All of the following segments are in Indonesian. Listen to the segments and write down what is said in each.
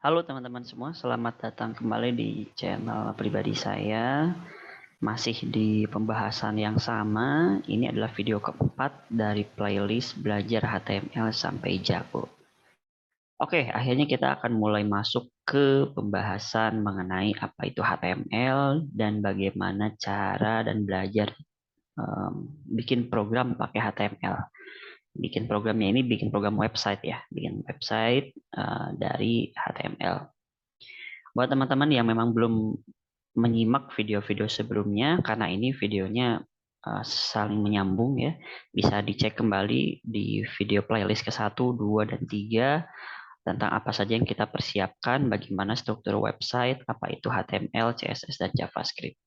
Halo teman-teman semua, selamat datang kembali di channel pribadi saya. Masih di pembahasan yang sama, ini adalah video keempat dari playlist belajar HTML sampai jago. Oke, akhirnya kita akan mulai masuk ke pembahasan mengenai apa itu HTML dan bagaimana cara dan belajar bikin program pakai HTML. Bikin programnya ini bikin program website ya, bikin website dari HTML. Buat teman-teman yang memang belum menyimak video-video sebelumnya, karena ini videonya saling menyambung ya, bisa dicek kembali di video playlist ke-1, 2, dan 3 tentang apa saja yang kita persiapkan, bagaimana struktur website, apa itu HTML, CSS, dan JavaScript.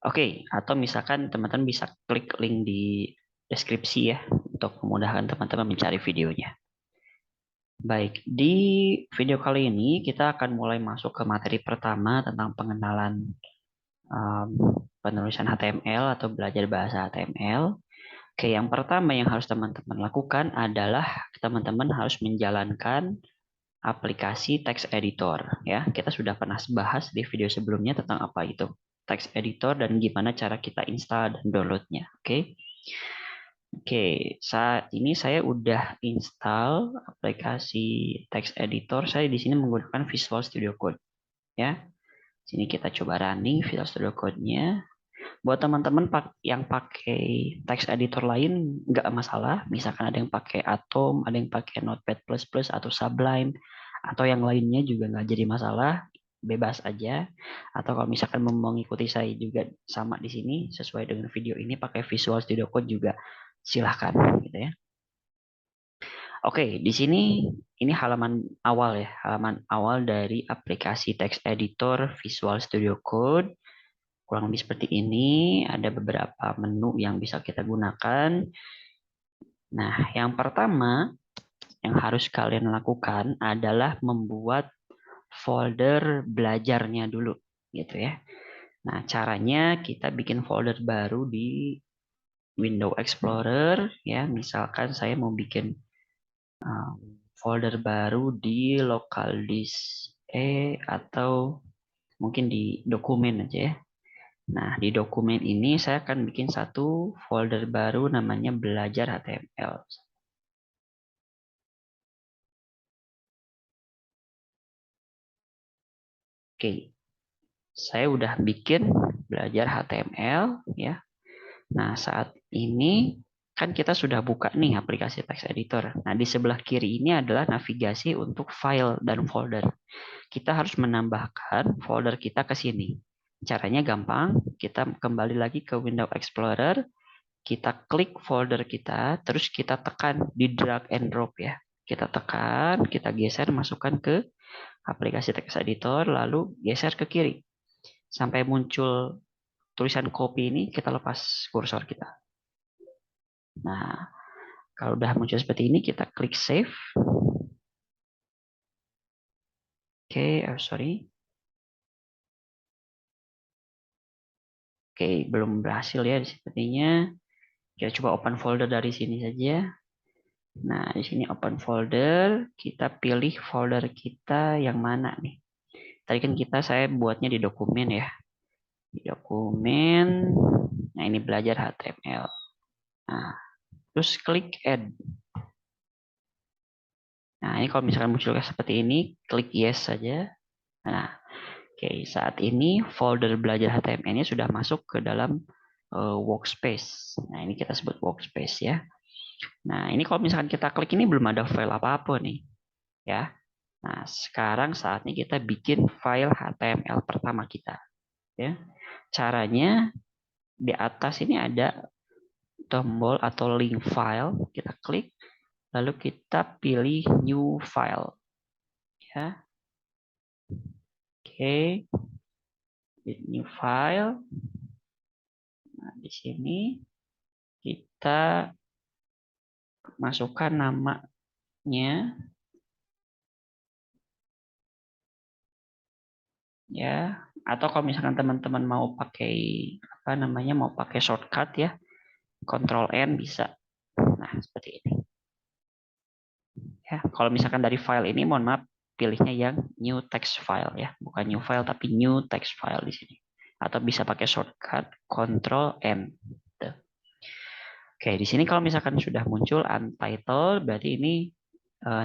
Oke, atau misalkan teman-teman bisa klik link di deskripsi ya, untuk memudahkan teman-teman mencari videonya. Baik, di video kali ini kita akan mulai masuk ke materi pertama tentang pengenalan um, penulisan HTML atau belajar bahasa HTML. Oke, yang pertama yang harus teman-teman lakukan adalah teman-teman harus menjalankan aplikasi text editor ya. Kita sudah pernah bahas di video sebelumnya tentang apa itu text editor dan gimana cara kita install dan downloadnya. Oke. Oke, saat ini saya udah install aplikasi text editor. Saya di sini menggunakan Visual Studio Code ya. Sini kita coba running Visual Studio Code-nya. Buat teman-teman yang pakai text editor lain nggak masalah. Misalkan ada yang pakai Atom, ada yang pakai Notepad++ atau Sublime, atau yang lainnya juga nggak jadi masalah. Bebas aja. Atau kalau misalkan mau mengikuti saya juga sama di sini sesuai dengan video ini pakai Visual Studio Code juga silahkan gitu ya. Oke, di sini ini halaman awal ya, halaman awal dari aplikasi text editor Visual Studio Code. Kurang lebih seperti ini, ada beberapa menu yang bisa kita gunakan. Nah, yang pertama yang harus kalian lakukan adalah membuat folder belajarnya dulu, gitu ya. Nah, caranya kita bikin folder baru di Windows Explorer, ya. Misalkan saya mau bikin folder baru di local disk E atau mungkin di dokumen aja ya. Nah, di dokumen ini saya akan bikin satu folder baru namanya belajar HTML. Oke, saya udah bikin belajar HTML ya. Nah, saat ini kan kita sudah buka nih aplikasi text editor. Nah, di sebelah kiri ini adalah navigasi untuk file dan folder. Kita harus menambahkan folder kita ke sini. Caranya gampang, kita kembali lagi ke Windows Explorer, kita klik folder kita, terus kita tekan di drag and drop ya. Kita tekan, kita geser, masukkan ke aplikasi text editor, lalu geser ke kiri. Sampai muncul tulisan copy ini, kita lepas kursor kita. Nah, kalau udah muncul seperti ini, kita klik save. Oke, sorry. Oke, belum berhasil ya sepertinya. Kita coba open folder dari sini saja. Nah, di sini open folder, kita pilih folder kita yang mana nih. Tadi kan saya buatnya di dokumen ya. Di dokumen, nah ini belajar HTML. Nah, terus klik add. Nah, ini kalau misalkan muncul seperti ini, klik yes saja. Nah, oke, saat ini folder belajar HTML-nya sudah masuk ke dalam workspace. Nah, ini kita sebut workspace ya. Nah, ini kalau misalkan kita klik ini belum ada file apa-apa nih, ya. Nah, sekarang saatnya kita bikin file HTML pertama kita, ya. Caranya di atas ini ada tombol atau link file, kita klik, lalu kita pilih new file, ya. Oke, new file. Nah, di sini kita masukkan namanya, ya. Atau kalau misalkan teman-teman mau pakai apa namanya, mau pakai shortcut ya, Ctrl N bisa. Nah, seperti ini. Ya, kalau misalkan dari file ini, mohon maaf, pilihnya yang new text file ya, bukan new file tapi new text file di sini. Atau bisa pakai shortcut Ctrl N. Oke, di sini kalau misalkan sudah muncul untitled, berarti ini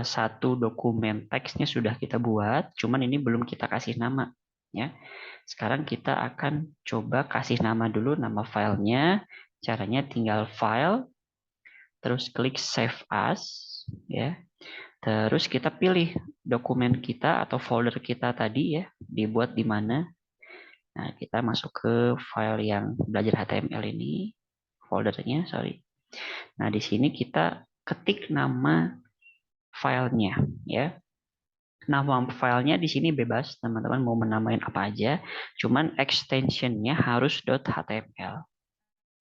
satu dokumen teksnya sudah kita buat, cuman ini belum kita kasih nama. Ya, sekarang kita akan coba kasih nama dulu, nama filenya. Caranya tinggal file, terus klik save as, ya. Terus kita pilih dokumen kita atau folder kita tadi ya, dibuat di mana. Nah, kita masuk ke file yang belajar HTML ini, foldernya, sorry. Nah, di sini kita ketik nama filenya, ya. Nama filenya di sini bebas, teman-teman mau menamain apa aja, cuman extensionnya harus .html.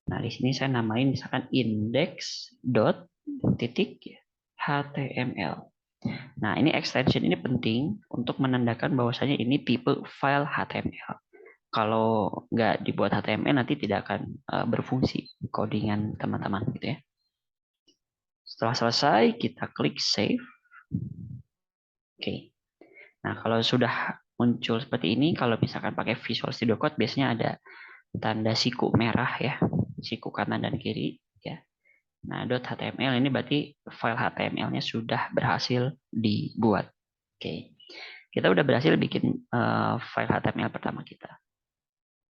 Nah, di sini saya namain misalkan index.html. Nah, ini extension ini penting untuk menandakan bahwasanya ini tipe file HTML. Kalau nggak dibuat HTML nanti tidak akan berfungsi codingan teman-teman gitu ya. Setelah selesai kita klik save. Oke. Nah, kalau sudah muncul seperti ini, kalau misalkan pakai Visual Studio Code biasanya ada tanda siku merah ya, siku kanan dan kiri ya. Nah, .html ini berarti file HTML-nya sudah berhasil dibuat. Oke. Kita udah berhasil bikin file HTML pertama kita.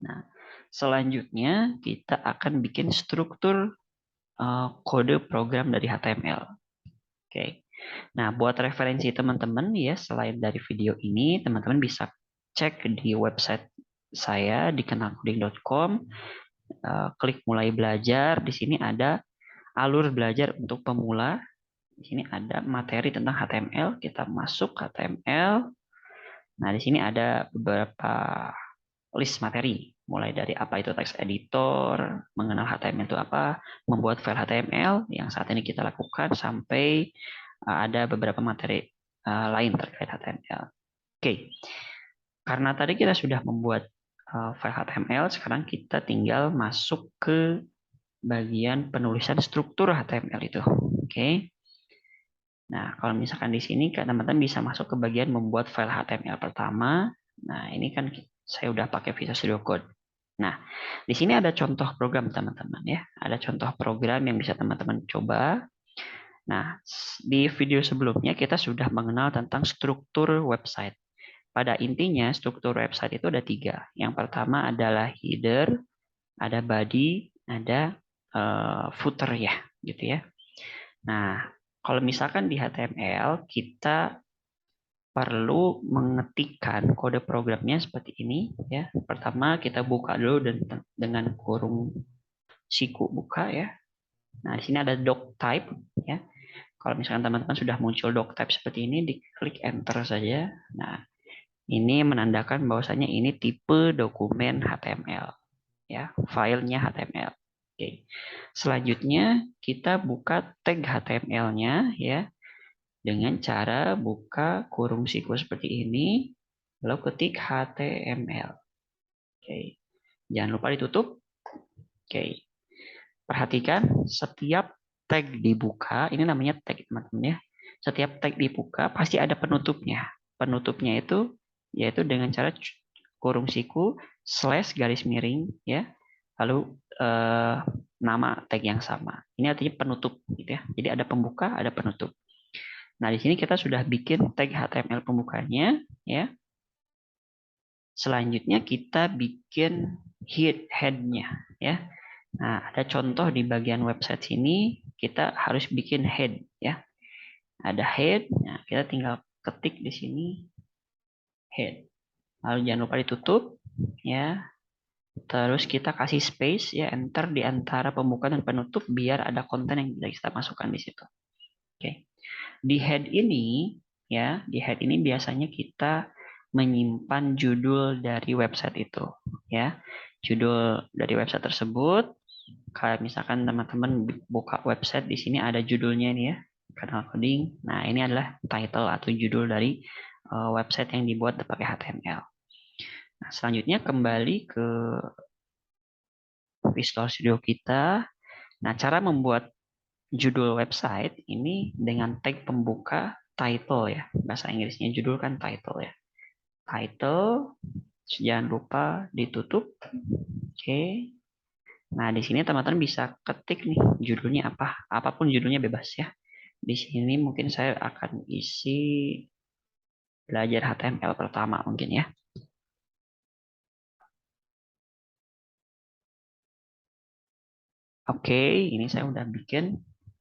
Nah, selanjutnya kita akan bikin struktur kode program dari HTML. Oke. Nah, buat referensi teman-teman ya, selain dari video ini, teman-teman bisa cek di website saya di kenalcoding.com, klik mulai belajar. Di sini ada alur belajar untuk pemula. Di sini ada materi tentang HTML. Kita masuk HTML. Nah, di sini ada beberapa list materi, mulai dari apa itu text editor, mengenal HTML itu apa, membuat file HTML yang saat ini kita lakukan, sampai ada beberapa materi lain terkait HTML. Oke, karena tadi kita sudah membuat file HTML, sekarang kita tinggal masuk ke bagian penulisan struktur HTML itu. Oke. Nah, kalau misalkan di sini teman-teman bisa masuk ke bagian membuat file HTML pertama. Nah, ini kan saya udah pakai Visual Studio Code. Nah, di sini ada contoh program teman-teman ya. Ada contoh program yang bisa teman-teman coba. Nah, di video sebelumnya kita sudah mengenal tentang struktur website. Pada intinya, struktur website itu ada 3. Yang pertama adalah header, ada body, ada footer ya, gitu ya. Nah, kalau misalkan di HTML kita perlu mengetikkan kode programnya seperti ini ya. Pertama kita buka dulu dengan kurung siku buka ya. Nah, di sini ada doc type ya. Kalau misalkan teman-teman sudah muncul doc type seperti ini, diklik enter saja. Nah, ini menandakan bahwasanya ini tipe dokumen HTML ya, filenya HTML. Oke. Selanjutnya kita buka tag HTML-nya ya, dengan cara buka kurung siku seperti ini, lalu ketik HTML. Oke. Jangan lupa ditutup. Oke. Perhatikan setiap tag dibuka, ini namanya tag teman-teman ya. Setiap tag dibuka pasti ada penutupnya. Penutupnya itu yaitu dengan cara kurung siku slash garis miring ya. Lalu nama tag yang sama. Ini artinya penutup gitu ya. Jadi ada pembuka, ada penutup. Nah, di sini kita sudah bikin tag HTML pembukanya ya. Selanjutnya kita bikin head-nya ya. Nah, ada contoh di bagian website sini, kita harus bikin head ya. Ada head, nah kita tinggal ketik di sini head. Lalu jangan lupa ditutup ya. Terus kita kasih space ya, enter di antara pembuka dan penutup biar ada konten yang bisa kita masukkan di situ. Oke. Di head ini ya, di head ini biasanya kita menyimpan judul dari website itu ya. Judul dari website tersebut, kayak misalkan teman-teman buka website, di sini ada judulnya ini ya, Kenal Coding. Nah, ini adalah title atau judul dari website yang dibuat pakai HTML. Nah, selanjutnya kembali ke Visual Studio kita. Nah, cara membuat judul website ini dengan tag pembuka, title ya, bahasa Inggrisnya judul kan title ya. Title, jangan lupa ditutup. Oke. Nah, di sini teman-teman bisa ketik nih judulnya apa, apapun judulnya bebas ya. Di sini mungkin saya akan isi belajar HTML pertama mungkin ya. Oke, ini saya udah bikin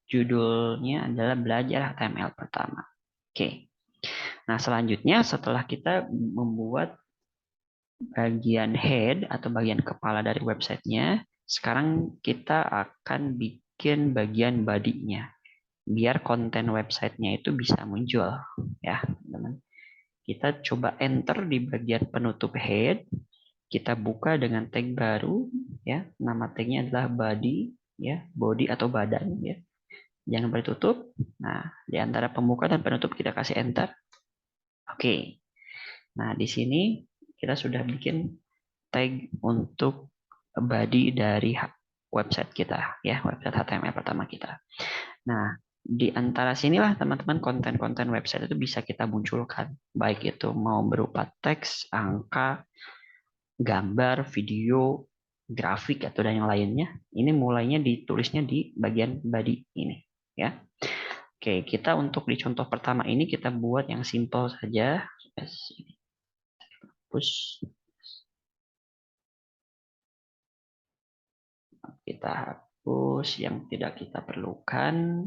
judulnya adalah belajar HTML pertama. Oke. Nah, selanjutnya setelah kita membuat bagian head atau bagian kepala dari websitenya, sekarang kita akan bikin bagian body-nya. Biar konten websitenya itu bisa muncul. Ya, teman-teman. Kita coba enter di bagian penutup head. Kita buka dengan tag baru. Ya, nama tagnya adalah body. Ya, body atau badan. Ya. Jangan lupa ditutup. Nah, di antara pembuka dan penutup kita kasih enter. Oke. Nah, di sini kita sudah bikin tag untuk body dari website kita, ya, website HTML pertama kita. Nah, di antara sinilah teman-teman konten-konten website itu bisa kita munculkan, baik itu mau berupa teks, angka, gambar, video, grafik atau dan yang lainnya. Ini mulainya ditulisnya di bagian body ini, ya. Oke, kita untuk di contoh pertama ini kita buat yang simple saja. Push. Kita hapus yang tidak kita perlukan.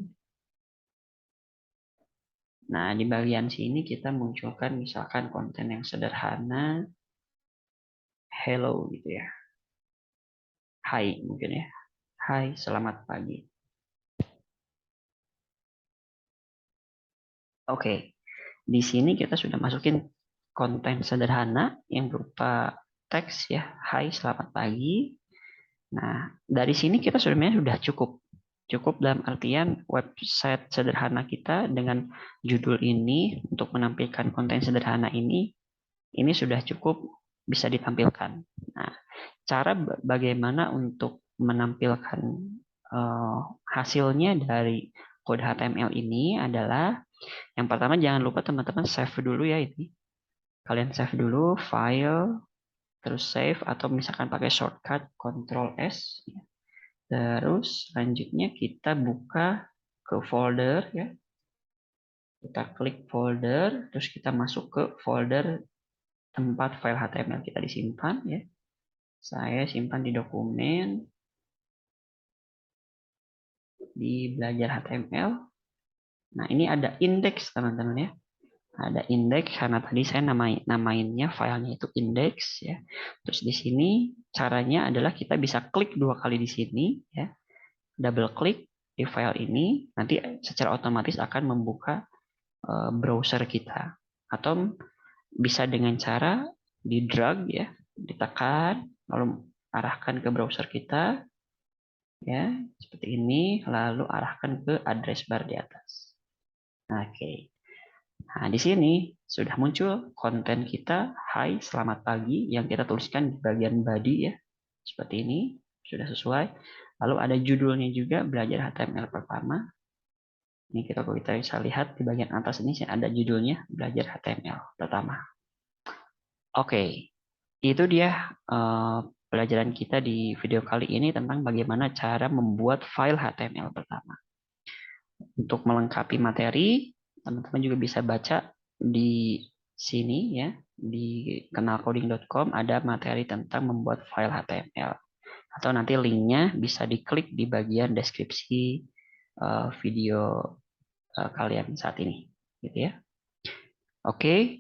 Nah, di bagian sini kita munculkan misalkan konten yang sederhana. Hello gitu ya. Hai mungkin ya. Hai, selamat pagi. Oke. Di sini kita sudah masukin konten sederhana yang berupa teks ya. Hai, selamat pagi. Nah, dari sini kita sebenarnya sudah cukup. Cukup dalam artian website sederhana kita dengan judul ini untuk menampilkan konten sederhana ini sudah cukup bisa ditampilkan. Nah, cara bagaimana untuk menampilkan hasilnya dari kode HTML ini adalah yang pertama jangan lupa teman-teman save dulu ya ini. Kalian save dulu file, terus save atau misalkan pakai shortcut Ctrl S. Terus selanjutnya kita buka ke folder ya. Kita klik folder, terus kita masuk ke folder tempat file HTML kita disimpan ya. Saya simpan di dokumen di belajar HTML. Nah, ini ada indeks teman-teman ya. Ada indeks karena tadi saya namainnya filenya itu indeks ya. Terus di sini caranya adalah kita bisa klik 2 kali di sini ya. Double klik di file ini nanti secara otomatis akan membuka browser kita. Atau bisa dengan cara di drag ya, ditekan lalu arahkan ke browser kita ya, seperti ini lalu arahkan ke address bar di atas. Oke. Nah, di sini sudah muncul konten kita, hai, selamat pagi, yang kita tuliskan di bagian body ya. Seperti ini, sudah sesuai. Lalu ada judulnya juga, belajar HTML pertama. Ini kita bisa lihat di bagian atas ini ada judulnya, belajar HTML pertama. Oke, itu dia pelajaran kita di video kali ini tentang bagaimana cara membuat file HTML pertama. Untuk melengkapi materi, teman-teman juga bisa baca di sini ya, di kenalcoding.com ada materi tentang membuat file HTML. Atau nanti linknya bisa diklik di bagian deskripsi video kalian saat ini, gitu ya. Oke,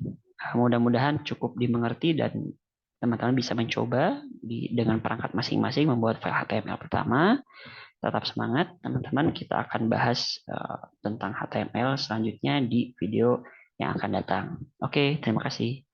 mudah-mudahan cukup dimengerti dan teman-teman bisa mencoba dengan perangkat masing-masing membuat file HTML pertama. Tetap semangat, teman-teman. Kita akan bahas tentang HTML selanjutnya di video yang akan datang. Oke, terima kasih.